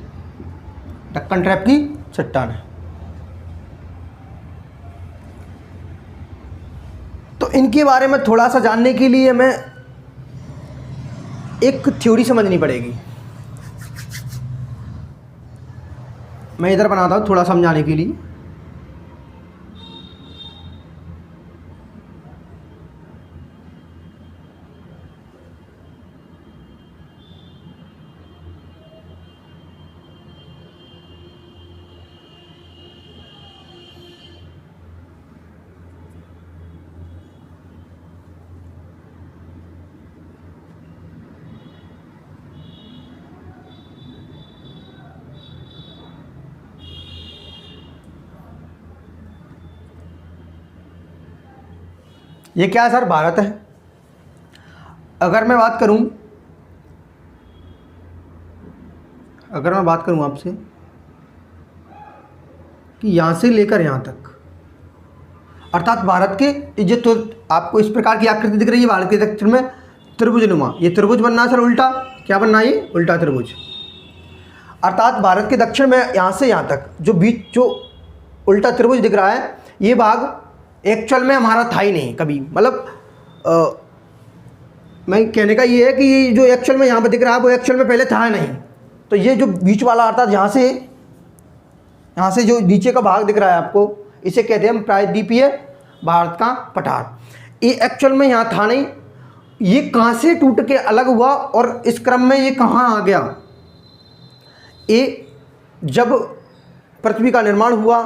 दक्कन ट्रैप की चट्टान है। तो इनके बारे में थोड़ा सा जानने के लिए हमें एक थ्योरी समझनी पड़ेगी। मैं इधर बनाता हूँ थोड़ा समझाने के लिए। ये क्या है सर? भारत है। अगर मैं बात करूं आपसे कि यहाँ से लेकर यहाँ तक, अर्थात भारत के जो, तो आपको इस प्रकार की आकृति दिख रही है भारत के दक्षिण में त्रिभुजनुमा। ये त्रिभुज बनना है सर उल्टा। क्या बनना है? ये उल्टा त्रिभुज। अर्थात भारत के दक्षिण में यहाँ से यहाँ तक जो बीच जो उल्टा त्रिभुज दिख रहा है, ये भाग एक्चुअल में हमारा था ही नहीं कभी। मतलब मैं कहने का ये है कि ये जो एक्चुअल में यहाँ पर दिख रहा है वो एक्चुअल में पहले था नहीं। तो ये जो बीच वाला अर्थात यहाँ से जो नीचे का भाग दिख रहा है आपको, इसे कहते हैं हम प्रायद्वीपीय भारत का पठार। ये एक्चुअल में यहाँ था नहीं। ये कहाँ से टूट के अलग हुआ और इस क्रम में ये कहाँ आ गया? ये जब पृथ्वी का निर्माण हुआ,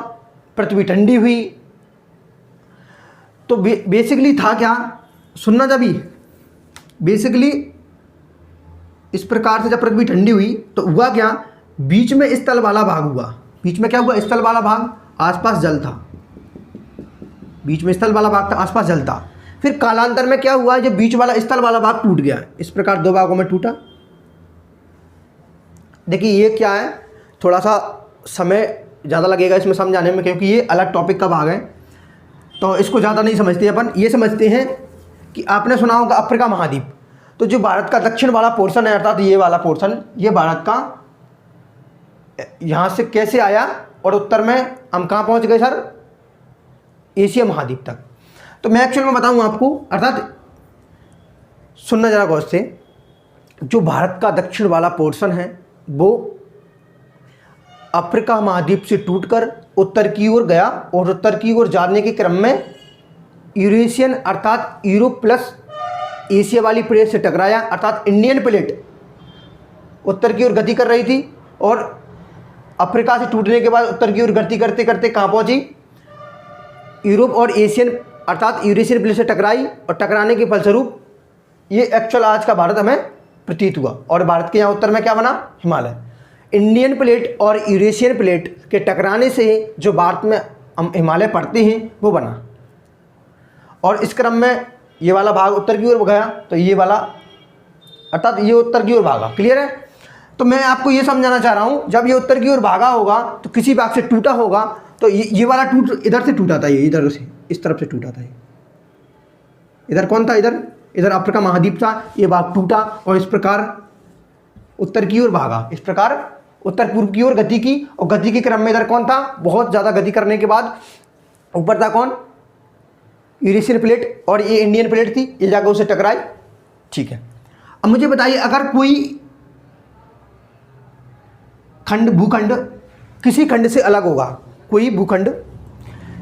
पृथ्वी ठंडी हुई, तो बेसिकली था क्या? सुनना जब ही बेसिकली इस प्रकार से जब पृथ्वी ठंडी हुई तो हुआ क्या? बीच में स्थल वाला भाग हुआ। बीच में क्या हुआ? स्थल वाला भाग, आसपास जल था। बीच में स्थल वाला भाग था, आसपास जल था। फिर कालांतर में क्या हुआ? जब बीच वाला स्थल वाला भाग टूट गया, इस प्रकार दो भागों में टूटा। देखिए ये क्या है, थोड़ा सा समय ज़्यादा लगेगा इसमें समझाने में, क्योंकि ये अलग टॉपिक का भाग है, तो इसको ज़्यादा नहीं समझते अपन। ये समझते हैं कि आपने सुना होगा अफ्रीका महाद्वीप। तो जो भारत का दक्षिण वाला पोर्शन है, अर्थात ये वाला पोर्शन, ये भारत का यहाँ से कैसे आया और उत्तर में हम कहाँ पहुँच गए सर? एशिया महाद्वीप तक। तो मैं एक्चुअल में बताऊँ आपको, अर्थात सुनना जरा गौर से, जो भारत का दक्षिण वाला पोर्शन है वो अफ्रीका महाद्वीप से टूटकर उत्तर की ओर गया, और उत्तर की ओर जाने के क्रम में यूरेशियन अर्थात यूरोप प्लस एशिया वाली प्लेट से टकराया। अर्थात इंडियन प्लेट उत्तर की ओर गति कर रही थी और अफ्रीका से टूटने के बाद उत्तर की ओर गति करते करते कहाँ पहुंची? यूरोप और एशियन अर्थात यूरेशियन प्लेट से टकराई, और टकराने के फलस्वरूप ये एक्चुअल आज का भारत हमें प्रतीत हुआ। और भारत के यहाँ उत्तर में क्या बना? हिमालय। इंडियन प्लेट और यूरेशियन प्लेट के टकराने से जो भारत में हम हिमालय पड़ते हैं वो बना, और इस क्रम में ये वाला भाग उत्तर की ओर गया, तो ये वाला अर्थात ये उत्तर की ओर भागा। क्लियर है? तो मैं आपको ये समझाना चाह रहा हूँ, जब ये उत्तर की ओर भागा होगा तो किसी भाग से टूटा होगा, तो ये वाला टूट इधर से टूटा था, ये इधर से इस तरफ से टूटा था। इधर कौन था? इधर अफ्रीका महाद्वीप था। ये भाग टूटा और इस प्रकार उत्तर की ओर भागा, इस प्रकार उत्तर पूर्व की ओर गति की, और गति के क्रम में इधर कौन था? बहुत ज़्यादा गति करने के बाद ऊपर था कौन? यूरेशियन प्लेट, और ये इंडियन प्लेट थी, ये जाकर उसे टकराई। ठीक है, अब मुझे बताइए, अगर कोई खंड भूखंड किसी खंड से अलग होगा, कोई भूखंड,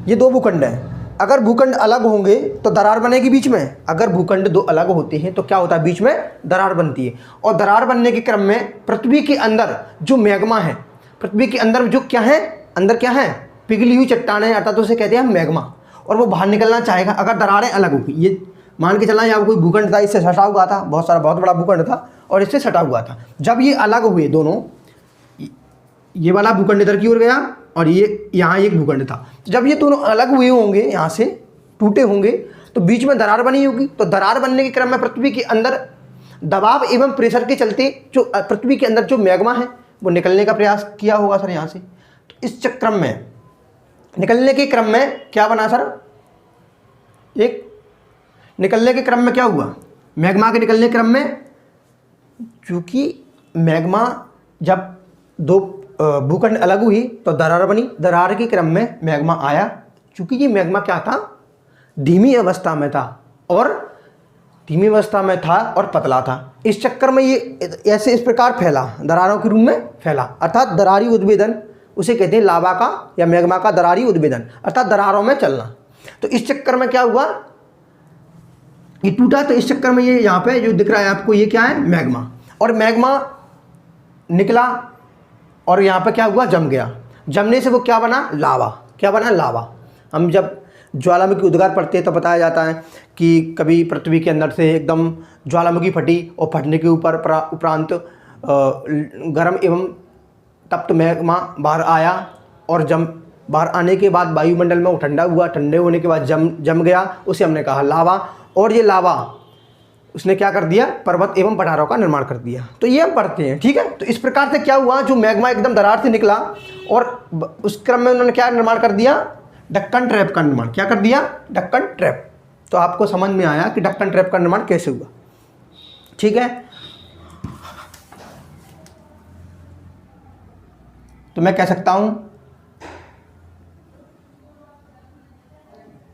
ये दो भूखंड हैं, अगर भूखंड अलग होंगे तो दरार बनेगी बीच में। अगर भूखंड दो अलग होते हैं तो क्या होता है, बीच में दरार बनती है। और दरार बनने के क्रम में पृथ्वी के अंदर जो मैग्मा है, पृथ्वी के अंदर जो क्या है, अंदर क्या है, पिघली हुई चट्टानें, अर्थात तो उसे कहते हैं मैग्मा। और वो बाहर निकलना चाहेगा अगर दरारें अलग होगी। ये मान के चलना यहाँ कोई भूखंड था, इससे सटा हुआ था, बहुत बड़ा भूखंड था और इससे सटा हुआ था। जब ये अलग हुए दोनों, ये वाला भूखंड इधर की ओर गया और ये यहाँ एक भूखंड था, तो जब ये दोनों अलग हुए होंगे, यहाँ से टूटे होंगे, तो बीच में दरार बनी होगी। तो दरार बनने के क्रम में पृथ्वी के अंदर दबाव एवं प्रेशर के चलते जो पृथ्वी के अंदर जो मैग्मा है वो निकलने का प्रयास किया होगा सर यहाँ से। तो इस क्रम में निकलने के क्रम में क्या बना सर, एक निकलने के क्रम में क्या हुआ, मैग्मा के निकलने के क्रम में, चूँकि मैग्मा जब दो भूखंड अलग हुई तो दरार बनी। दरार के क्रम में मैग्मा आया। चूँकि ये मैग्मा क्या था, धीमी अवस्था में था और पतला था। इस चक्कर में ये ऐसे इस प्रकार फैला, दरारों के रूप में फैला, अर्थात दरारी उद्भेदन उसे कहते हैं। लावा का या मैग्मा का दरारी उद्भेदन अर्थात दरारों में चलना। तो इस चक्कर में क्या हुआ, ये टूटा। तो इस चक्कर में ये यहाँ पे जो दिख रहा है आपको, ये क्या है, मैग्मा। और मैग्मा निकला और यहाँ पे क्या हुआ, जम गया। जमने से वो क्या बना, लावा। क्या बना, लावा। हम जब ज्वालामुखी उद्गार पढ़ते हैं तो बताया जाता है कि कभी पृथ्वी के अंदर से एकदम ज्वालामुखी फटी और फटने के उपरांत गर्म एवं तप्त मैग्मा बाहर आया और बाहर आने के बाद वायुमंडल में वो ठंडा हुआ। ठंडे होने के बाद जम गया, उसे हमने कहा लावा। और ये लावा उसने क्या कर दिया, पर्वत एवं पठारों का निर्माण कर दिया। तो ये हम पढ़ते हैं, ठीक है। तो इस प्रकार से क्या हुआ, जो मैग्मा एकदम दरार से निकला और उस क्रम में उन्होंने क्या निर्माण कर दिया, डक्कन ट्रैप का निर्माण। क्या कर दिया, डक्कन ट्रैप। तो आपको समझ में आया कि डक्कन ट्रैप का निर्माण कैसे हुआ, ठीक है। तो मैं कह सकता हूं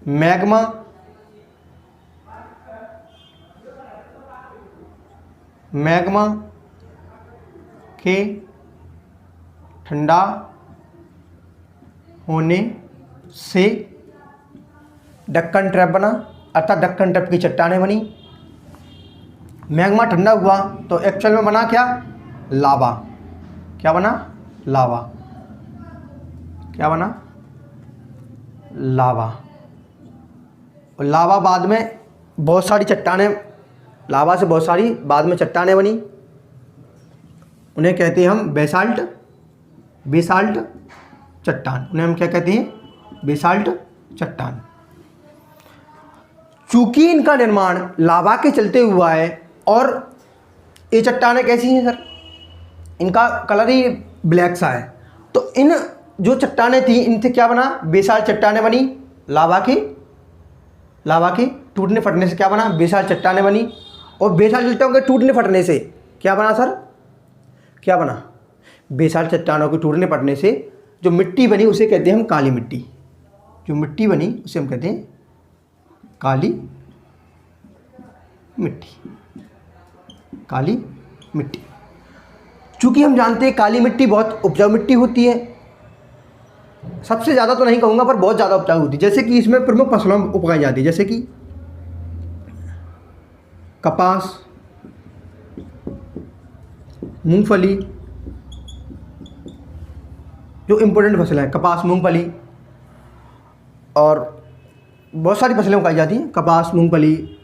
मैग्मा के ठंडा होने से डक्कन ट्रैप बना, अर्थात डक्कन ट्रैप की चट्टानें बनी। मैग्मा ठंडा हुआ तो एक्चुअल में बना क्या, लावा। क्या बना, लावा। क्या बना, लावा। और लावा बाद में बहुत सारी चट्टानें, लावा से बहुत सारी बाद में चट्टानें बनी। उन्हें कहते हैं हम बेसाल्ट चट्टान। उन्हें हम क्या कहते हैं, बेसाल्ट चट्टान। चूंकि इनका निर्माण लावा के चलते हुआ है और ये चट्टानें कैसी हैं सर, इनका कलर ही ब्लैक सा है, तो इन जो चट्टानें थी इनसे क्या बना, बेसाल्ट चट्टानें बनी। लावा के टूटने फटने से क्या बना, बेसाल्ट चट्टानें बनी। और बेसाल्ट चट्टानों के टूटने फटने से क्या बना सर, क्या बना, बेसाल्ट चट्टानों के टूटने फटने से जो मिट्टी बनी उसे कहते हैं हम काली मिट्टी। जो मिट्टी बनी उसे हम कहते हैं काली मिट्टी। चूँकि हम जानते हैं काली मिट्टी बहुत उपजाऊ मिट्टी होती है, सबसे ज़्यादा तो नहीं कहूँगा पर बहुत ज़्यादा उपजाऊ होती है। जैसे कि इसमें प्रमुख फसलों उगाई जाती है, जैसे कि कपास, मूंगफली, जो इम्पोर्टेंट फसलें हैं, कपास, मूंगफली, और बहुत सारी फसलें उगाई जाती हैं, कपास, मूंगफली।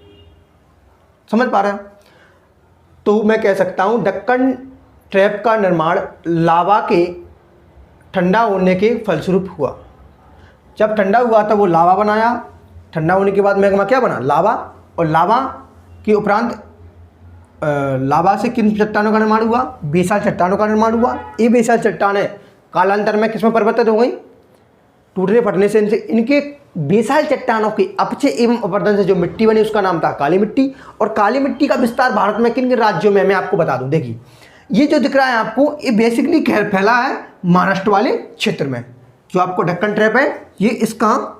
समझ पा रहे हैं। तो मैं कह सकता हूँ डक्कन ट्रैप का निर्माण लावा के ठंडा होने के फलस्वरूप हुआ। जब ठंडा हुआ तब वो लावा बनाया, ठंडा होने के बाद मैग्मा क्या बना, लावा। और लावा के उपरांत लावा से किन चट्टानों का निर्माण हुआ, बेसाल्ट चट्टानों का निर्माण हुआ। ये बेसाल्ट चट्टानें कालांतर में किसमें परिवर्तित हो गई, टूटने फटने से। इनके बेसाल्ट चट्टानों के अपचय एवं अपरदन से जो मिट्टी बनी उसका नाम था काली मिट्टी। और काली मिट्टी का विस्तार भारत में किन किन राज्यों में, मैं आपको बता दूं। देखिए ये जो दिख रहा है आपको, ये बेसिकली फैला है महाराष्ट्र वाले क्षेत्र में। जो आपको डक्कन ट्रैप है, ये इसका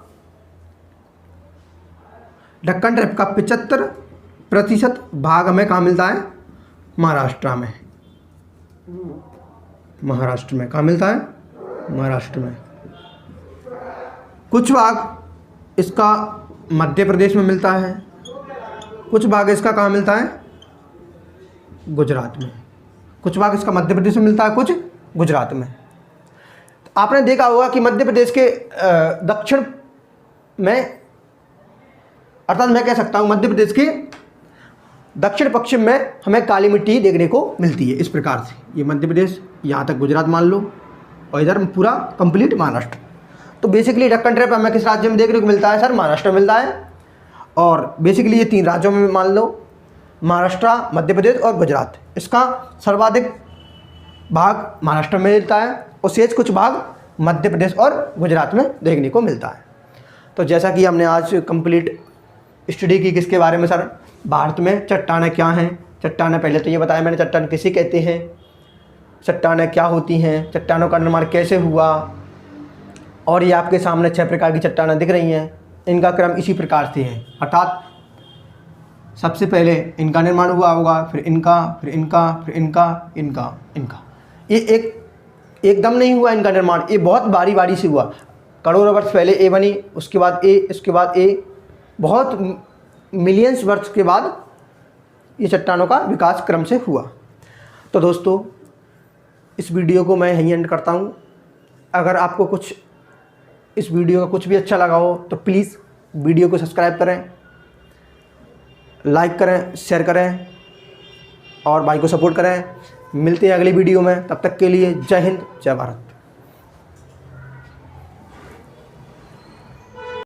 डक्कन ट्रैप का 75% भाग हमें कहाँ मिलता है, महाराष्ट्र में। कहाँ मिलता है, महाराष्ट्र में। कुछ भाग इसका मध्य प्रदेश में मिलता है, कुछ भाग इसका कहाँ मिलता है, गुजरात में। कुछ भाग इसका मध्य प्रदेश में मिलता है, कुछ गुजरात में। आपने देखा होगा कि मध्य प्रदेश के दक्षिण में, अर्थात मैं कह सकता हूँ मध्य प्रदेश के दक्षिण पश्चिम में हमें काली मिट्टी देखने को मिलती है। इस प्रकार से ये मध्य प्रदेश, यहाँ तक गुजरात मान लो, और इधर पूरा कंप्लीट महाराष्ट्र। तो बेसिकली डेक्कन ट्रैप हमें किस राज्य में देखने को मिलता है सर, महाराष्ट्र में मिलता है। और बेसिकली ये 3 राज्यों में मान लो, महाराष्ट्र, मध्य प्रदेश और गुजरात। इसका सर्वाधिक भाग महाराष्ट्र में मिलता है और शेष कुछ भाग मध्य प्रदेश और गुजरात में देखने को मिलता है। तो जैसा कि हमने आज कंप्लीट स्टडी की किसके बारे में सर, भारत में चट्टानें क्या हैं। चट्टानें पहले तो ये बताया मैंने, चट्टान किसे कहते हैं, चट्टानें क्या होती हैं, चट्टानों का निर्माण कैसे हुआ। और ये आपके सामने 6 प्रकार की चट्टानें दिख रही हैं। इनका क्रम इसी प्रकार से है, अर्थात सबसे पहले इनका निर्माण हुआ होगा, फिर इनका, फिर इनका, फिर इनका, इनका, इनका। ये एकदम नहीं हुआ इनका निर्माण, ये बहुत बारी बारी से हुआ। करोड़ों वर्ष पहले ए बनी, उसके बाद ए, इसके बाद ए, बहुत मिलियंस वर्ष के बाद ये चट्टानों का विकास क्रम से हुआ। तो दोस्तों इस वीडियो को मैं यहीं एंड करता हूँ। अगर आपको कुछ इस वीडियो का कुछ भी अच्छा लगा हो तो प्लीज़ वीडियो को सब्सक्राइब करें, लाइक करें, शेयर करें और भाई को सपोर्ट करें। मिलते हैं अगली वीडियो में, तब तक के लिए जय हिंद, जय भारत।